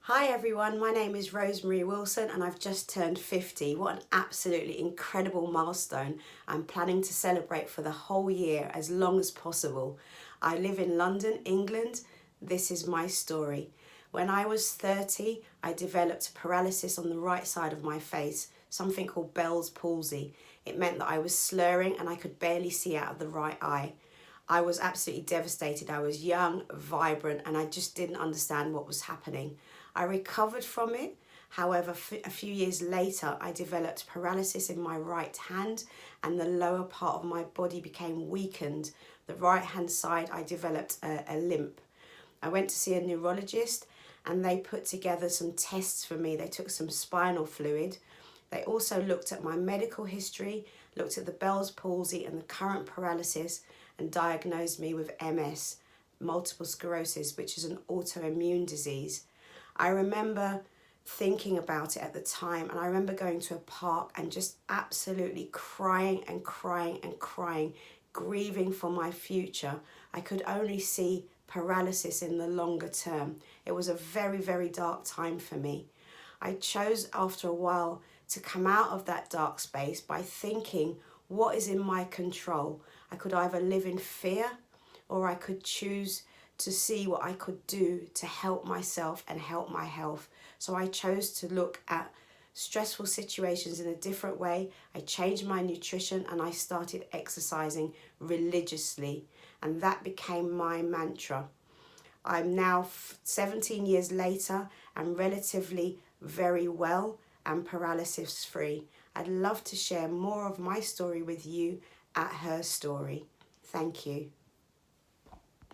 Hi everyone, my name is Rosemary Wilson and I've just turned 50. What an absolutely incredible milestone. I'm planning to celebrate for the whole year as long as possible. I live in London, England. This is my story. When I was 30, I developed paralysis on the right side of my face, something called Bell's palsy. It meant that I was slurring and I could barely see out of the right eye. I was absolutely devastated. I was young, vibrant, and I just didn't understand what was happening. I recovered from it. However, a few years later, I developed paralysis in my right hand and the lower part of my body became weakened. The right hand side, I developed a limp. I went to see a neurologist and they put together some tests for me. They took some spinal fluid. They also looked at my medical history, looked at the Bell's palsy and the current paralysis, and diagnosed me with MS, multiple sclerosis, which is an autoimmune disease. I remember thinking about it at the time, and I remember going to a park and just absolutely crying and crying and crying, grieving for my future. I could only see paralysis in the longer term. It was a very, very dark time for me. I chose after a while to come out of that dark space by thinking, what is in my control? I could either live in fear or I could choose to see what I could do to help myself and help my health. So I chose to look at stressful situations in a different way. I changed my nutrition and I started exercising religiously, and that became my mantra. I'm now 17 years later and relatively very well and paralysis free. I'd love to share more of my story with you at HerStory. Thank you.